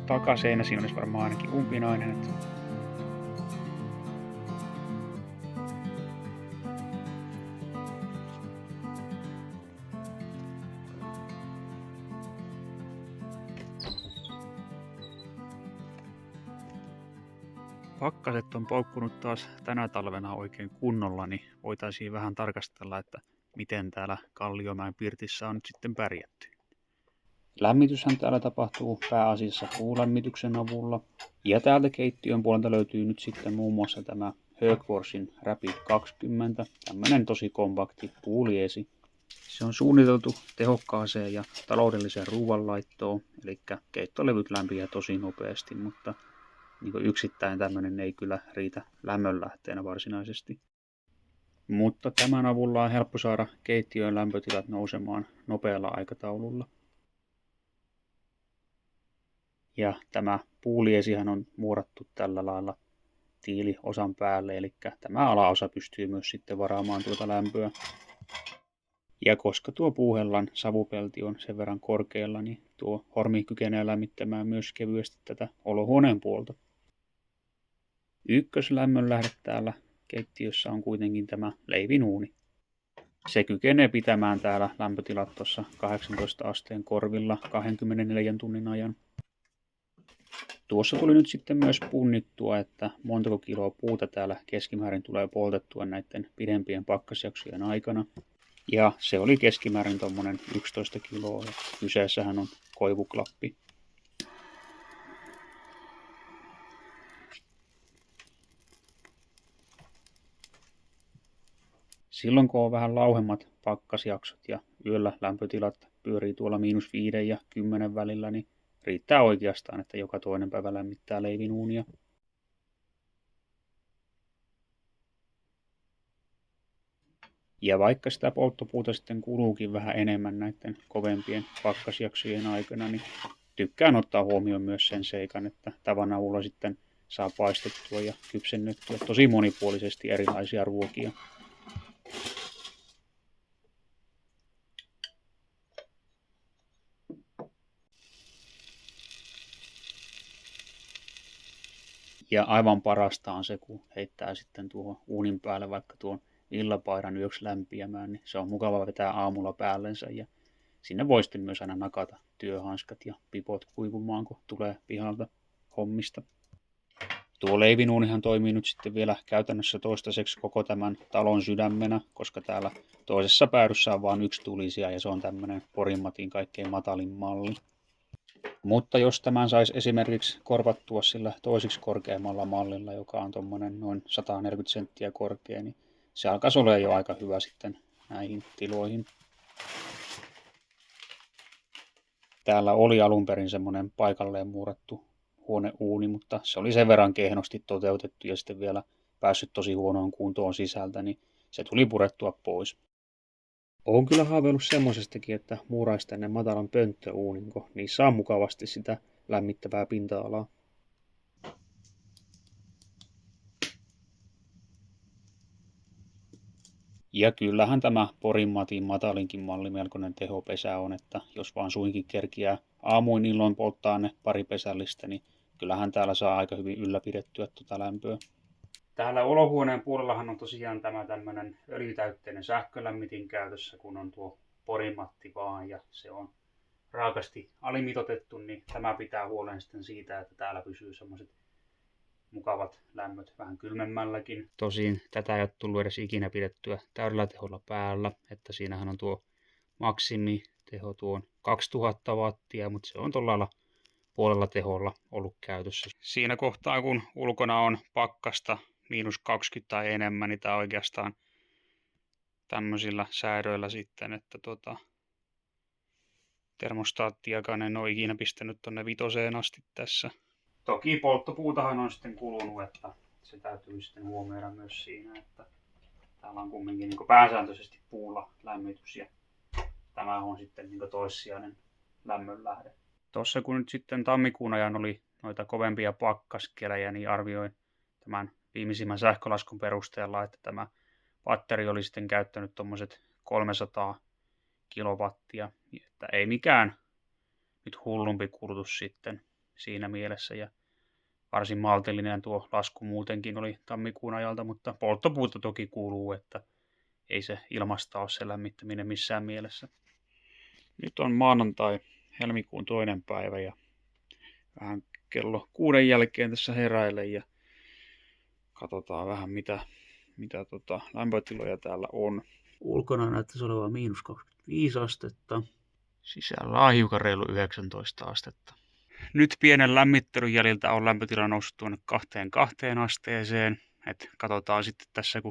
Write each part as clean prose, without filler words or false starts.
takaseinä, siinä olisi varmaan ainakin umpinainen. Että pakkaset on poukkunut taas tänä talvena oikein kunnolla, niin voitaisiin vähän tarkastella, että miten täällä Kalliomäen pirtissä on nyt sitten pärjätty. Lämmityshän täällä tapahtuu pääasiassa puulämmityksen avulla. Ja täältä keittiön puolelta löytyy nyt sitten muun muassa tämä Högforsin Rapid 20, tämmöinen tosi kompakti puuliesi. Se on suunniteltu tehokkaaseen ja taloudelliseen ruoanlaittoon, eli keittolevyt lämpiää tosi nopeasti, mutta niin yksittäin tämmöinen ei kyllä riitä lämmönlähteenä varsinaisesti. Mutta tämän avulla on helppo saada keittiön lämpötilat nousemaan nopealla aikataululla. Ja tämä puuliesihän on muorattu tällä lailla tiiliosan päälle, eli tämä alaosa pystyy myös sitten varaamaan tuota lämpöä. Ja koska tuo puuhellan savupelti on sen verran korkealla, niin tuo hormi kykenee lämmittämään myös kevyesti tätä olohuoneen puolta. Ykköslämmönlähde täällä keittiössä on kuitenkin tämä leivinuuni. Se kykenee pitämään täällä lämpötilat tuossa 18 asteen korvilla 24 tunnin ajan. Tuossa tuli nyt sitten myös punnittua, että montako kiloa puuta täällä keskimäärin tulee poltettua näiden pidempien pakkasjaksojen aikana. Ja se oli keskimäärin tuommoinen 11 kiloa. Ja kyseessähän on koivuklappi. Silloin kun on vähän lauhemmat pakkasjaksot ja yöllä lämpötilat pyörii tuolla -5 ja 10 välillä, niin riittää oikeastaan, että joka toinen päivä lämmittää leivinuunia. Ja vaikka sitä polttopuuta sitten kuluukin vähän enemmän näiden kovempien pakkasjaksojen aikana, niin tykkään ottaa huomioon myös sen seikan, että tavan avulla sitten saa paistettua ja kypsennettyä tosi monipuolisesti erilaisia ruokia. Ja aivan parasta on se, kun heittää sitten tuohon uunin päälle vaikka tuon villapaidan yöksi lämpiämään, niin se on mukava vetää aamulla päällensä ja sinne voi sitten myös aina nakata työhanskat ja pipot kuivumaan, kun tulee pihalta hommista. Tuo leivinuunihan toimii nyt sitten vielä käytännössä toistaiseksi koko tämän talon sydämenä, koska täällä toisessa päädyssä on vain yksi tulisija ja se on tämmöinen Porinmatin kaikkein matalin malli. Mutta jos tämän saisi esimerkiksi korvattua sillä toisiksi korkeammalla mallilla, joka on tuommoinen noin 140 senttiä korkea, niin se alkaisi olla jo aika hyvä sitten näihin tiloihin. Täällä oli alun perin semmoinen paikalleen muurattu huoneuuni, mutta se oli sen verran kehnosti toteutettu ja sitten vielä päässyt tosi huonoon kuntoon sisältä, niin se tuli purettua pois. Olen kyllä haaveillut semmoisestakin, että muuraisi tänne matalan pönttöuunin, kun niissä on mukavasti sitä lämmittävää pinta-alaa. Ja kyllähän tämä Porinmatin matalinkin malli melkoinen tehopesä on, että jos vaan suinkin kerkiää aamuin illoin polttaa ne pari pesällistä, niin kyllähän täällä saa aika hyvin ylläpidettyä tuota lämpöä. Täällä olohuoneen puolellahan on tosiaan tämä tämmöinen öljytäytteinen sähkölämmitin käytössä, kun on tuo Porinmatti vaan ja se on raakasti alimitotettu, niin tämä pitää huolen sitten siitä, että täällä pysyy semmoiset mukavat lämmöt vähän kylmemmälläkin. Tosin tätä ei ole tullut edes ikinä pidettyä täydellä teholla päällä, että siinähän on tuo maksimiteho tuon 2000 wattia, mutta se on tuolla lailla puolella teholla ollut käytössä. Siinä kohtaa kun ulkona on pakkasta -20 tai enemmän, niin tämä oikeastaan tämmöisillä säädöillä sitten, että termostaattiakaan en ole ikinä pistänyt tonne 5 asti tässä. Toki polttopuutahan on sitten kulunut, että se täytyy sitten huomioida myös siinä, että täällä on kumminkin niin pääsääntöisesti puulla lämmitys ja tämä on sitten niin toissijainen lämmönlähde. Tuossa kun nyt sitten tammikuun ajan oli noita kovempia pakkaskelejä, niin arvioin tämän viimeisimmän sähkölaskun perusteella, että tämä batteri oli sitten käyttänyt tuommoiset 300 kilowattia, että ei mikään nyt hullumpi kulutus sitten siinä mielessä. Ja varsin maltillinen tuo lasku muutenkin oli tammikuun ajalta, mutta polttopuuta toki kuuluu, että ei se ilmasta ole se lämmittäminen missään mielessä. Nyt on maanantai, helmikuun 2. päivä ja vähän kello 6 jälkeen tässä heräilen ja katsotaan vähän mitä lämpötiloja täällä on. Ulkona näyttäisi olevan -25 astetta. Sisällä on hiukan reilu 19 astetta. Nyt pienen lämmittelyn jäljiltä on lämpötila noussut tuonne 22 asteeseen. Et katsotaan sitten tässä,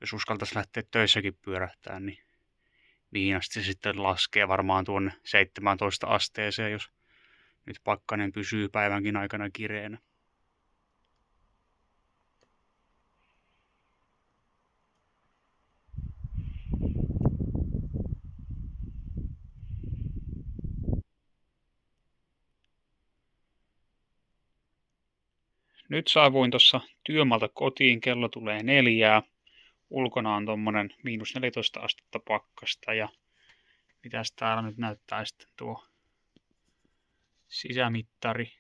jos uskaltaisi lähteä töissäkin pyörähtää, niin mihin asti se sitten laskee varmaan tuonne 17 asteeseen, jos nyt pakkanen pysyy päivänkin aikana kireänä. Nyt saavuin tuossa työmaalta kotiin, kello tulee 4. Ulkona on tommonen -14 astetta pakkasta ja mitäs täällä nyt näyttää sitten tuo sisämittari.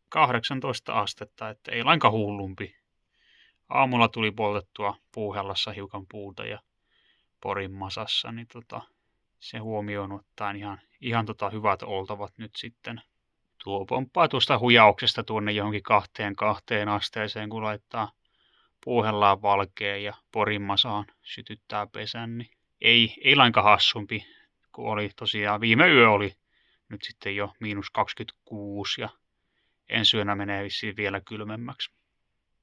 18 astetta, että ei lainkaan hullumpi. Aamulla tuli poltettua Puuhellassa hiukan puuta ja Porin Masassa, niin se huomioon ottaen ihan hyvät oltavat nyt sitten. Tuo pomppaa tuosta hujauksesta tuonne johonkin 22 asteeseen, kun laittaa Puuhellaan valkeen ja Porin Masaan sytyttää pesän, niin ei lainkaan hassumpi, kun oli tosiaan viime yö oli nyt sitten jo -26 ja ensi yönä menee vissiin vielä kylmemmäksi.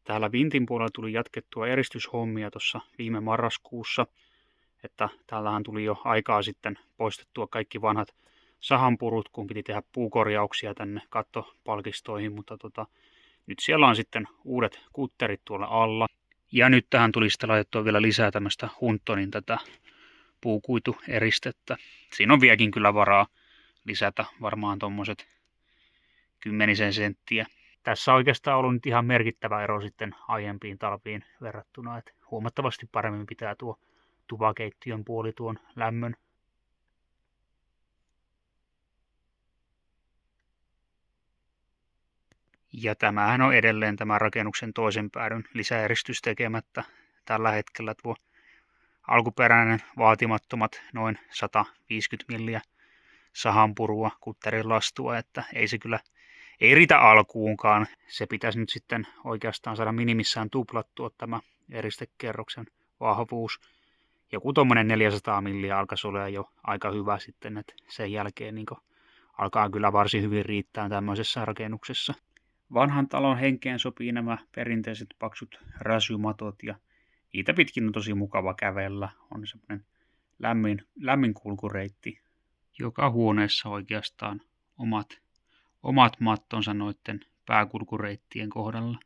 Täällä Vintin puolella tuli jatkettua eristyshommia tuossa viime marraskuussa, että täällähän tuli jo aikaa sitten poistettua kaikki vanhat sahanpurut, kun piti tehdä puukorjauksia tänne kattopalkistoihin, mutta nyt siellä on sitten uudet kutterit tuolla alla. Ja nyt tähän tuli sitten laitettua vielä lisää tämmöistä Huntonin tätä puukuitueristettä. Siinä on vieläkin kyllä varaa lisätä varmaan tommoset 10 senttiä. Tässä on oikeastaan ollut nyt ihan merkittävä ero sitten aiempiin talviin verrattuna, että huomattavasti paremmin pitää tuo tupakeittiön puoli tuon lämmön. Ja tämähän on edelleen tämä rakennuksen toisen päädyn lisäeristys tekemättä. Tällä hetkellä tuo alkuperäinen vaatimattomat noin 150 milliä sahanpurua kutterin lastua, että ei riitä alkuunkaan. Se pitäisi nyt sitten oikeastaan saada minimissään tuplattua tämä eristekerroksen vahvuus. Joku tuommoinen 400 milliä alkaisi olla jo aika hyvä sitten, että sen jälkeen niin alkaa kyllä varsin hyvin riittää tämmöisessä rakennuksessa. Vanhan talon henkeen sopii nämä perinteiset paksut räsymatot ja niitä pitkin on tosi mukava kävellä. On semmoinen lämmin kulkureitti. Joka huoneessa oikeastaan omat mattonsa noiden pääkulkureittien kohdalla.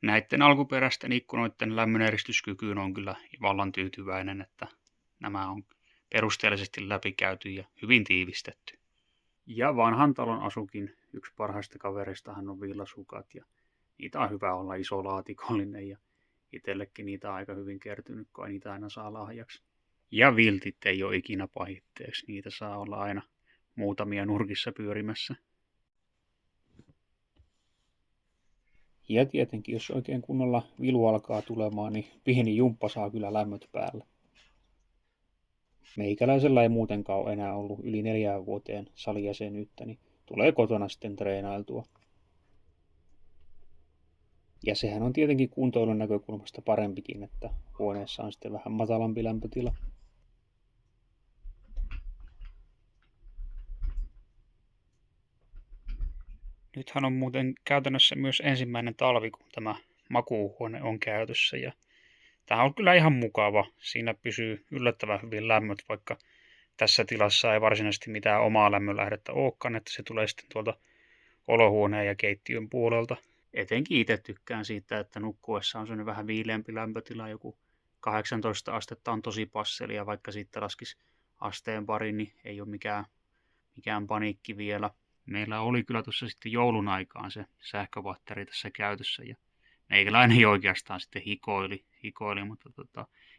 Näiden alkuperäisten ikkunoiden lämmöneristyskykyyn on kyllä vallan tyytyväinen, että nämä on perusteellisesti läpikäyty ja hyvin tiivistetty. Ja vanhan talon asukin yksi parhaista kaveristahan on villasukat ja niitä on hyvä olla iso laatikollinen ja itsellekin niitä on aika hyvin kertynyt, kun niitä aina saa lahjaksi. Ja viltit ei ole ikinä pahitteeksi, niitä saa olla aina muutamia nurkissa pyörimässä. Ja tietenkin, jos oikein kunnolla vilu alkaa tulemaan, niin pieni jumppa saa kyllä lämmöt päällä. Meikäläisellä ei muutenkaan ole enää ollut yli 4 vuoteen salijäsenyyttä, niin tulee kotona sitten treenailtua. Ja sehän on tietenkin kuntoilun näkökulmasta parempikin, että huoneessa on sitten vähän matalampi lämpötila. Nythän on muuten käytännössä myös ensimmäinen talvi, kun tämä makuuhuone on käytössä. Ja tämä on kyllä ihan mukava. Siinä pysyy yllättävän hyvin lämmöt, vaikka tässä tilassa ei varsinaisesti mitään omaa lämmönlähdettä olekaan, että se tulee sitten tuolta olohuoneen ja keittiön puolelta. Etenkin itse tykkään siitä, että nukkuessa on sellainen vähän viileämpi lämpötila, joku 18 astetta on tosi passelia, vaikka siitä laskisi asteen pari, niin ei ole mikään paniikki vielä. Meillä oli kyllä tuossa sitten joulun aikaan se sähköpatteri tässä käytössä ja meikäläinen oikeastaan sitten hikoili mutta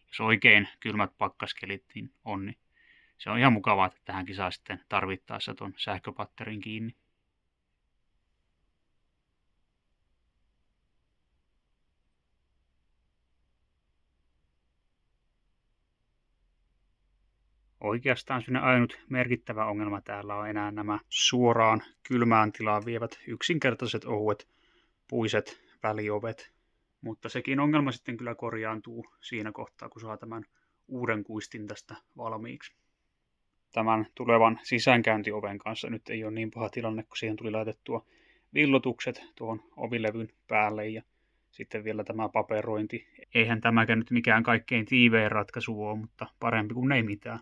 jos oikein kylmät pakkaskelit niin on, niin se on ihan mukavaa, että tähänkin saa sitten tarvittaessa ton sähköpatterin kiinni. Oikeastaan sinne ainut merkittävä ongelma täällä on enää nämä suoraan kylmään tilaan vievät yksinkertaiset ohuet puiset väliovet. Mutta sekin ongelma sitten kyllä korjaantuu siinä kohtaa, kun saa tämän uuden kuistin tästä valmiiksi. Tämän tulevan sisäänkäyntioven kanssa nyt ei ole niin paha tilanne, kun siihen tuli laitettua villotukset tuohon ovilevyn päälle ja sitten vielä tämä paperointi. Eihän tämäkään nyt mikään kaikkein tiivein ratkaisu ole, mutta parempi kuin ei mitään.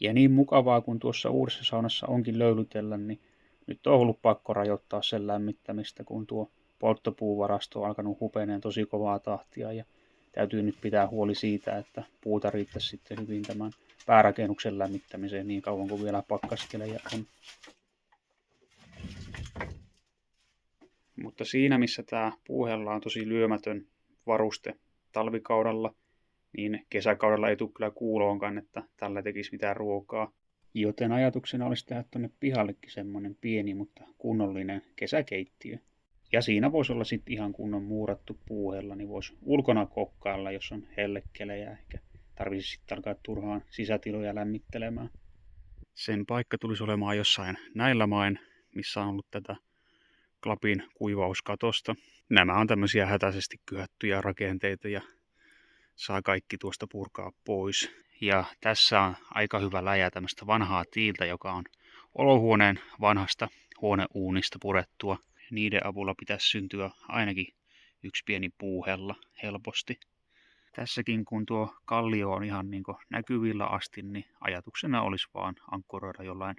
Ja niin mukavaa kuin tuossa uudessa saunassa onkin löylytellä, niin nyt on ollut pakko rajoittaa sen lämmittämistä, kun tuo polttopuuvarasto on alkanut hupeneen tosi kovaa tahtia ja täytyy nyt pitää huoli siitä, että puuta riittäisi sitten hyvin tämän päärakennuksen lämmittämiseen niin kauan kuin vielä pakkaskeleja on. Mutta siinä missä tämä puuhella on tosi lyömätön varuste talvikaudella, niin kesäkaudella ei tule kyllä kuuloonkaan, että tällä tekisi mitään ruokaa. Joten ajatuksena olisi tehdä tuonne pihallekin semmoinen pieni, mutta kunnollinen kesäkeittiö. Ja siinä voisi olla sitten ihan kunnon muurattu puuhella, niin voisi ulkona kokkailla, jos on hellekelejä, eikä tarvitsisi sitten alkaa turhaan sisätiloja lämmittelemään. Sen paikka tulisi olemaan jossain näillä main, missä on ollut tätä klapin kuivauskatosta. Nämä on tämmöisiä hätäisesti kyhättyjä rakenteita ja saa kaikki tuosta purkaa pois. Ja tässä on aika hyvä läjä tämmöistä vanhaa tiiltä, joka on olohuoneen vanhasta huoneuunista purettua. Niiden avulla pitäisi syntyä ainakin yksi pieni puuhella helposti. Tässäkin kun tuo kallio on ihan niin kuin näkyvillä asti, niin ajatuksena olisi vaan ankkuroida jollain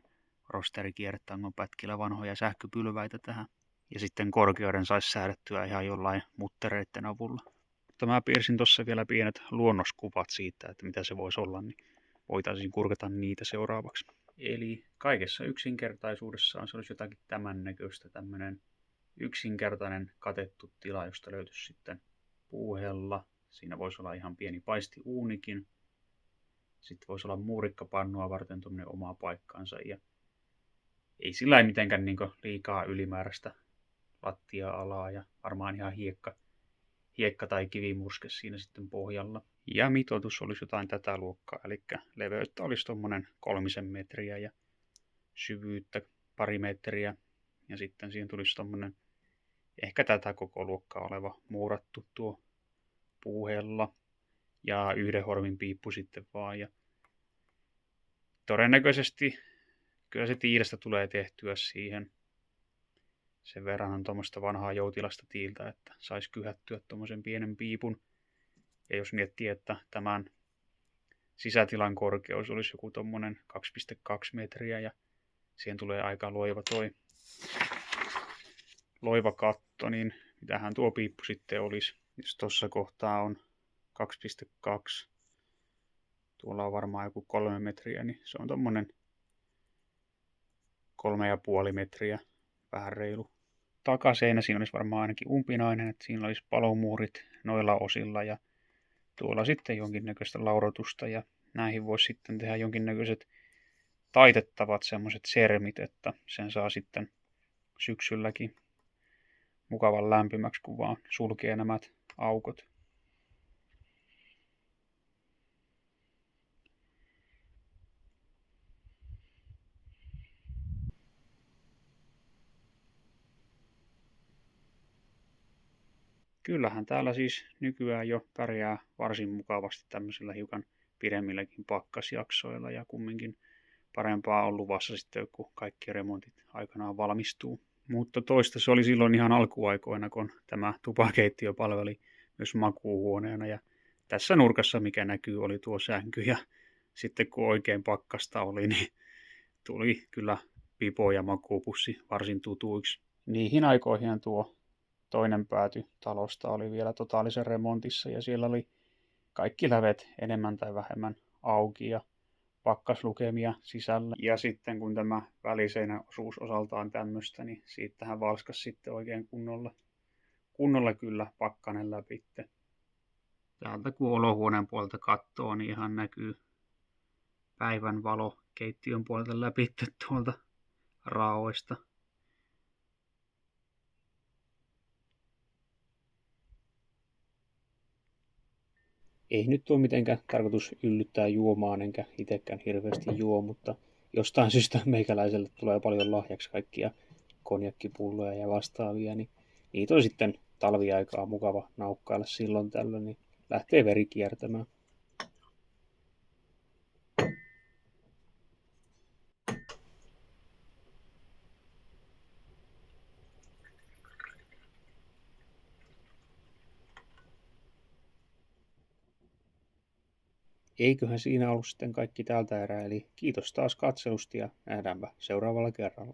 rosterikierretangon pätkillä vanhoja sähköpylväitä tähän. Ja sitten korkeuden saisi säädettyä ihan jollain muttereiden avulla. Mutta mä piirsin tuossa vielä pienet luonnoskuvat siitä, että mitä se voisi olla, niin voitaisiin kurkata niitä seuraavaksi. Eli kaikessa yksinkertaisuudessaan se olisi jotakin tämän näköistä, tämmöinen yksinkertainen katettu tila, josta löytyisi sitten puuhella. Siinä voisi olla ihan pieni paistiuunikin. Sitten voisi olla muurikkapannua varten tuommoinen oma paikkansa. Ja ei sillä mitenkään liikaa ylimääräistä lattia-alaa ja varmaan ihan hiekka tai kivimurske siinä sitten pohjalla. Ja mitoitus olisi jotain tätä luokkaa, eli leveyttä olisi tuommoinen 3 metriä ja syvyyttä 2 metriä. Ja sitten siihen tulisi tuommoinen ehkä tätä koko luokkaa oleva muurattu tuo puuhella ja 1 hormin piippu sitten vaan. Ja todennäköisesti kyllä se tiilestä tulee tehtyä siihen. Sen verran on tuommoista vanhaa joutilasta tiiltä, että saisi kyhättyä tuommoisen pienen piipun. Ja jos miettii, että tämän sisätilan korkeus olisi joku tuommoinen 2,2 metriä ja siihen tulee aika loiva katto, niin mitähän tuo piippu sitten olisi. Jos tuossa kohtaa on 2,2, tuolla on varmaan joku 3 metriä, niin se on tuommoinen 3,5 metriä, vähän reilu. Takaseinä siinä olisi varmaan ainakin umpinainen, että siinä olisi palomuurit noilla osilla ja tuolla sitten jonkinnäköistä laudotusta ja näihin voisi sitten tehdä jonkinnäköiset taitettavat semmoiset sermit, että sen saa sitten syksylläkin mukavan lämpimäksi, kun vaan sulkee nämä aukot. Kyllähän täällä siis nykyään jo pärjää varsin mukavasti tämmöisillä hiukan pidemmilläkin pakkasjaksoilla ja kumminkin parempaa on luvassa sitten, kun kaikki remontit aikanaan valmistuu. Mutta toista se oli silloin ihan alkuaikoina, kun tämä tupakeittiö palveli myös makuuhuoneena ja tässä nurkassa, mikä näkyy, oli tuo sänky ja sitten kun oikein pakkasta oli, niin tuli kyllä pipo ja makuupussi varsin tutuiksi. Niihin aikoihin tuo toinen pääty talosta oli vielä totaalisen remontissa ja siellä oli kaikki lävet enemmän tai vähemmän auki ja pakkaslukemia sisällä. Ja sitten kun tämä väliseinäosuus osaltaan tämmöistä, niin siitähän valskas sitten oikein kunnolla kyllä pakkanen läpi. Täältä kun olohuoneen puolelta katsoo, niin ihan näkyy päivän valo keittiön puolelta läpi tuolta raoista. Ei nyt ole mitenkään tarkoitus yllyttää juomaan, enkä itsekään hirveästi juo, mutta jostain syystä meikäläiselle tulee paljon lahjaksi kaikkia konjakkipulloja ja vastaavia, niin niitä on sitten talviaikaa mukava naukkailla silloin tällöin, niin lähtee veri kiertämään. Eiköhän siinä ollut sitten kaikki tältä erää, eli kiitos taas katselusta ja nähdäänpä seuraavalla kerralla.